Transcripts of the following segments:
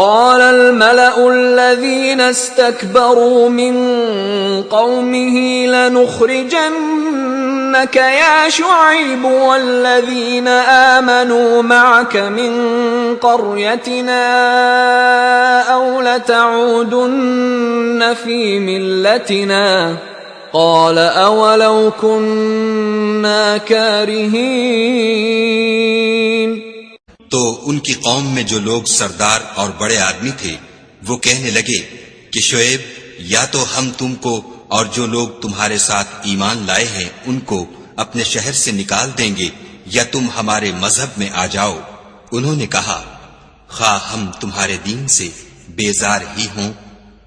قال الملأ الذين استكبروا من قومه لنخرجنك يا شعيب والذين آمنوا معك من قريتنا أو لتعودن في ملتنا قال أولو كنا كارهين. تو ان کی قوم میں جو لوگ سردار اور بڑے آدمی تھے وہ کہنے لگے کہ شعیب یا تو ہم تم کو اور جو لوگ تمہارے ساتھ ایمان لائے ہیں ان کو اپنے شہر سے نکال دیں گے یا تم ہمارے مذہب میں آ جاؤ. انہوں نے کہا خواہ ہم تمہارے دین سے بیزار ہی ہوں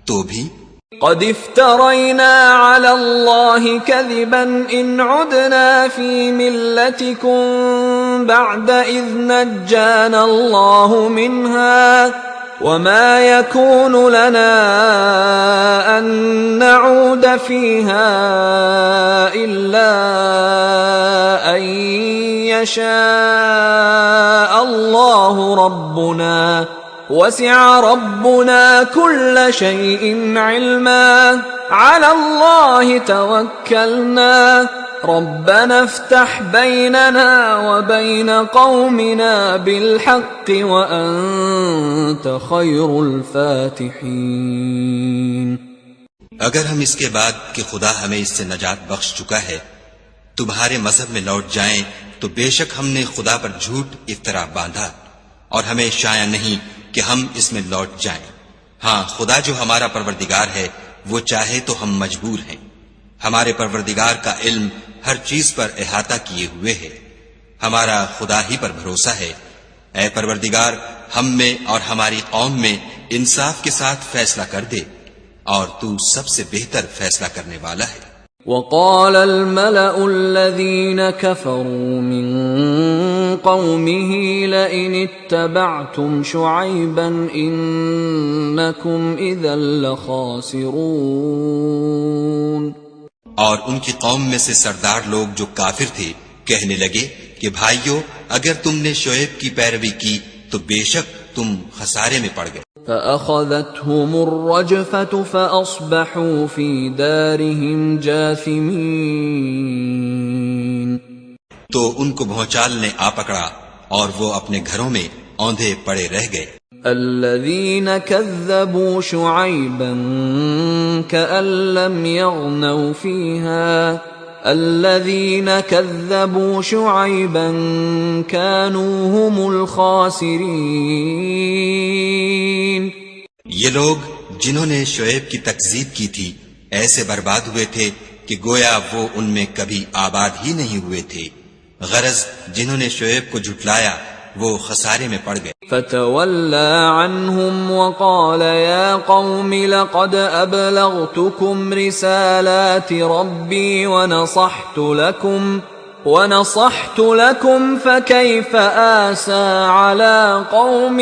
تو بھی قد افترينا على الله كذبا إن عدنا في ملتكم بعد إذ نجانا الله منها وما يكون لنا أن نعود فيها إلا أن يشاء الله ربنا وسع ربنا كل شيء علما على الله توكلنا ربنا افتح بيننا وبين قومنا بالحق وأنت خير الفاتحين. اگر ہم اس کے بعد کہ خدا ہمیں اس سے نجات بخش چکا ہے تمہارے مذہب میں لوٹ جائیں تو بے شک ہم نے خدا پر جھوٹ افطرا باندھا اور ہمیں شایع نہیں کہ ہم اس میں لوٹ جائیں. ہاں خدا جو ہمارا پروردگار ہے وہ چاہے تو ہم مجبور ہیں. ہمارے پروردگار کا علم ہر چیز پر احاطہ کیے ہوئے ہے. ہمارا خدا ہی پر بھروسہ ہے. اے پروردگار ہم میں اور ہماری قوم میں انصاف کے ساتھ فیصلہ کر دے اور تو سب سے بہتر فیصلہ کرنے والا ہے. وقال الملأ الذين كفروا من قومه لئن اتبعتم شعيبا إنكم إذا لخاسرون. اور ان کی قوم میں سے سردار لوگ جو کافر تھے کہنے لگے کہ بھائیو اگر تم نے شعیب کی پیروی کی تو بے شک تم خسارے میں پڑ گئے. فأخذتهم الرجفة فأصبحوا في دارهم جاثمين. تو ان کو بھونچال نے آ پکڑا اور وہ اپنے گھروں میں اوندھے پڑے رہ گئے. الذين كذبوا شعيبا كأن لم يغنوا فيها الذين كذبوا شعيبا كانوا هم الخاسرين. یہ لوگ جنہوں نے شعیب کی تکذیب کی تھی ایسے برباد ہوئے تھے کہ گویا وہ ان میں کبھی آباد ہی نہیں ہوئے تھے. غرض جنہوں نے شعیب کو جھٹلایا وہ خسارے میں پڑ گئے. فتولى عنهم وقال يا قوم لقد أبلغتكم رسالات ربي ونصحت لكم فكيف آسى على قوم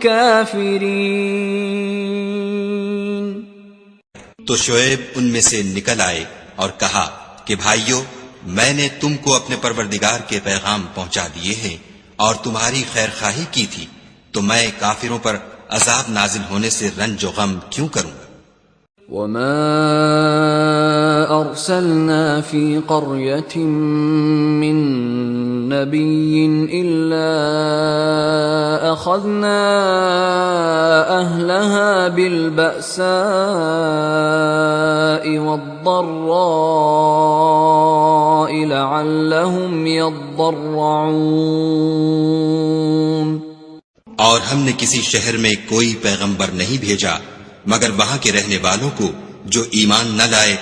كافرين. تو شعیب ان میں سے نکل آئے اور کہا کہ بھائیو میں نے تم کو اپنے پروردگار کے پیغام پہنچا دیے ہیں اور تمہاری خیر خواہی کی تھی تو میں کافروں پر عذاب نازل ہونے سے رنج و غم کیوں کروں. وما أرسلنا في قرية من نبي إلا أخذنا أهلها بالبأساء والضراء لعلهم يضرعون. اور ہم نے کسی شہر میں کوئی پیغمبر نہیں بھیجا مگر وہاں کے رہنے والوں کو جو ایمان نہ لائے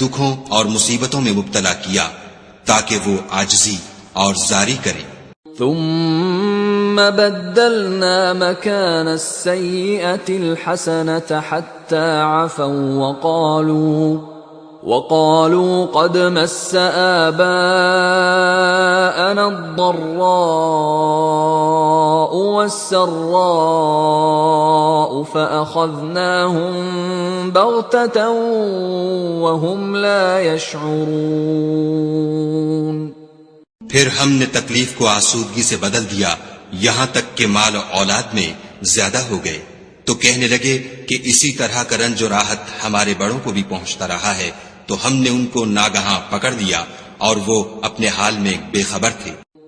دکھوں اور مصیبتوں میں مبتلا کیا تاکہ وہ عاجزی اور زاری کریں. ثم بدلنا مكان السيئة الحسنة حتى عفوا وقالوا قد مس آباءنا الضراء والسراء فأخذناهم بغتة وهم لا يشعرون. پھر ہم نے تکلیف کو آسودگی سے بدل دیا یہاں تک کہ مال و اولاد میں زیادہ ہو گئے تو کہنے لگے کہ اسی طرح کا رنج و راحت ہمارے بڑوں کو بھی پہنچتا رہا ہے، تو ہم نے ان کو ناگہاں پکڑ لیا اور وہ اپنے حال میں بے خبر تھے۔